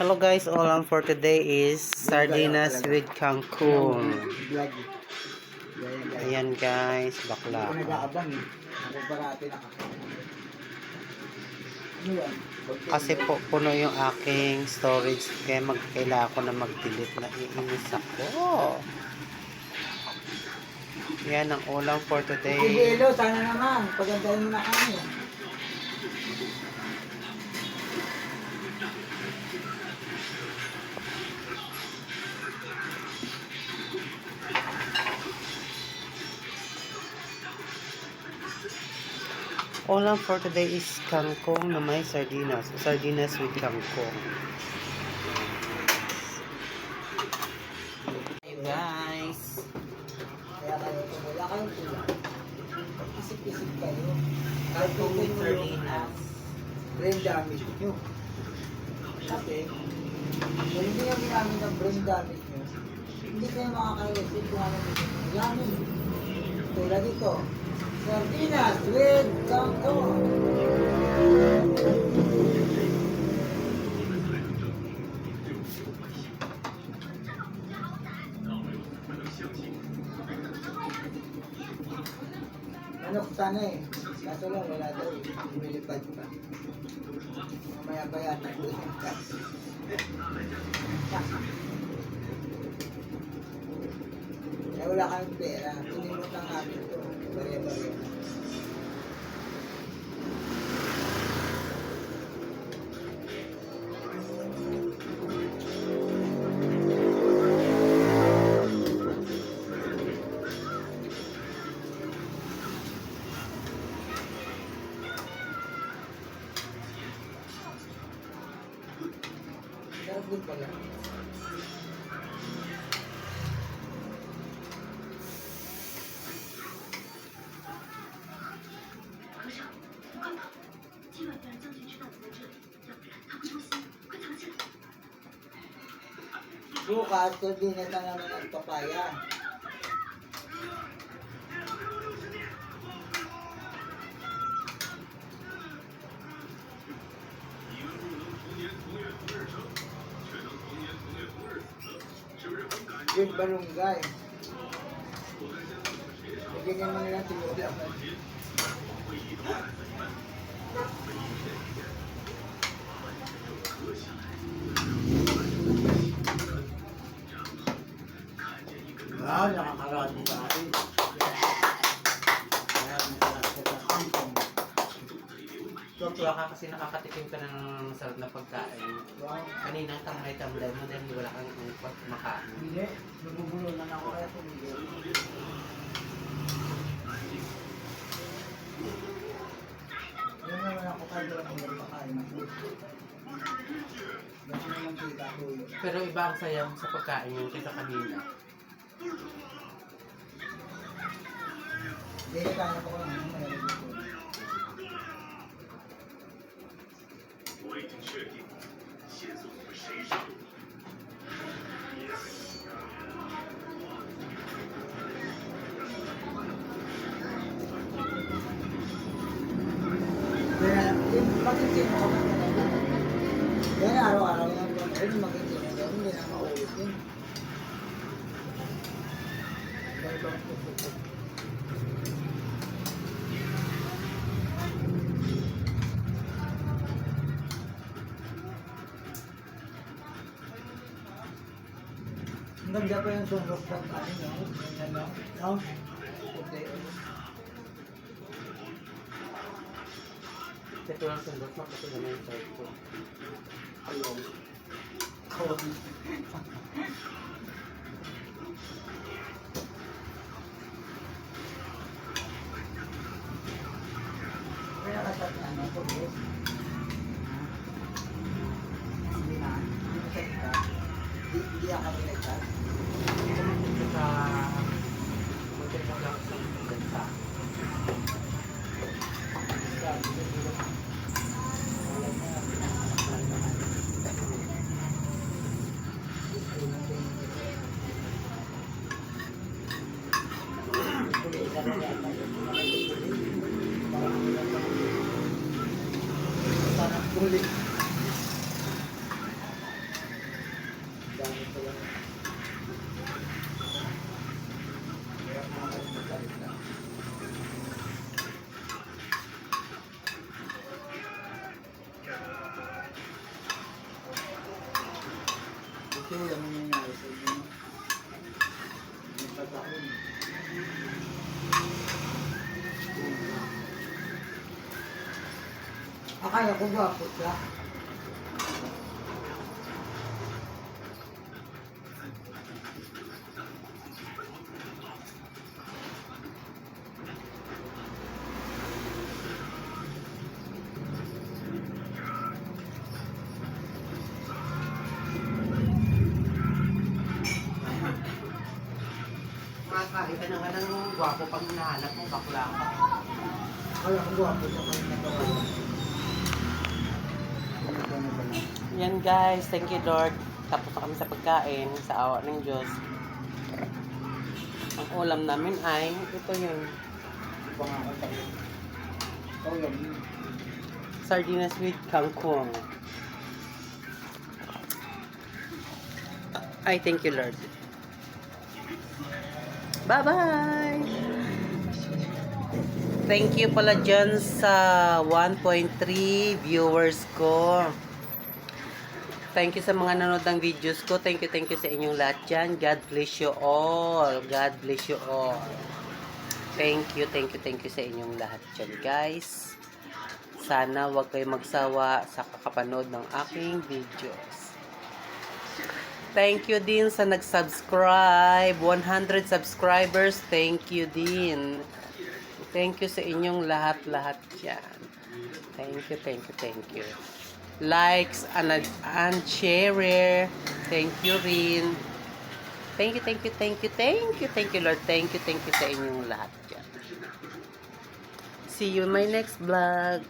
Hello guys, all for today is sardinas with kangkong. Ayan guys, bakla. Kasi po puno yung aking storage kaya kailangan ko na mag-delete na iinis ako. Yan ang ulam for today. Hello, sana naman. Pagandahin mo na kami. Ulam for today is kangkong na may sardinas. Sardinas with kangkong. Hey guys. Kaya kayo tumula kayong tulang. Pag-isip-isip kayo. Kangkong with sardinas. Brain damage nyo. Kasi, kung hindi nyo ginamit ng brain damage nyo, hindi kayo makakaroon kung ano nyo ginamit. Tulad ito, sardinas with kangkong. Manok sana eh. Kaso lang wala daw eh. Lumilipad pa. Mamaya pa yata doon yung cut. Kaya wala kang pera. Pinimot lang natin ito. Barya-barya. Sarap din pala. Bukas, sardinas na naman ang papaya. Yung barunggay. Ganyan mo nilang tinula. Wow, nakakarami sa akin. Tuwa ka kasi nakakatikim ka ng masarap na pagkain. Wow. Kaninang tamlay-tamlay mo dahil wala kang upot makain. Hindi, nagugulo na ako kaya tumigil. Yan naman ako kaya lang ang magpakain na food. Basta naman kita ko yun. Pero iba ang sayang sa pagkain yung kaysa kanina. Hindi, kaya ko lang yung mayroon dito. 我已经确定线索从谁手里。Kaya, yung mag-intino ko na talaga. Kaya araw-araw yung yung mag-intino ko, hindi na maulit yun. Kaya ba, ang ganda pa yung sunroof ng ano, no? Ganyan, no? No? Okay. Ito lang sundot mo kasi naman yung side ko. Ayun. Cold. Kaya kasat na ano, pag-is. Hindi na. Hindi na sa hindi ako nilagkat. Ito sa... Buti mo lang sa bansa. Parang huli. gamit ko lang. Kaya mga kalit lang. Ito lang ang nangyari sa inyo. Yung pagkaon. Akala ko gwapo siya. Makain ka na nga ng gwapo pang hinahanap mo, bakla ka. Akala ko gwapo siya kayo natawalan. Yan guys, thank you Lord. Tapos na kami sa pagkain, sa awa ng Diyos. Ang ulam namin ay, ito yun, Pangalan tayo. Oh, yan. sardinas with kangkong. Ay, thank you Lord. Bye-bye! Thank you pala dyan sa 1.3 viewers ko. Thank you sa mga nanood ng videos ko. Thank you sa inyong lahat dyan. God bless you all. God bless you all. Thank you sa inyong lahat dyan, guys. Sana wag kayo magsawa sa kakapanood ng aking videos. Thank you din sa nag-subscribe. 100 subscribers. Thank you din. Thank you sa inyong lahat-lahat dyan. Thank you. Likes and share. Thank you rin. Thank you Lord. Thank you sa inyong lahat dyan. See you in my next vlog.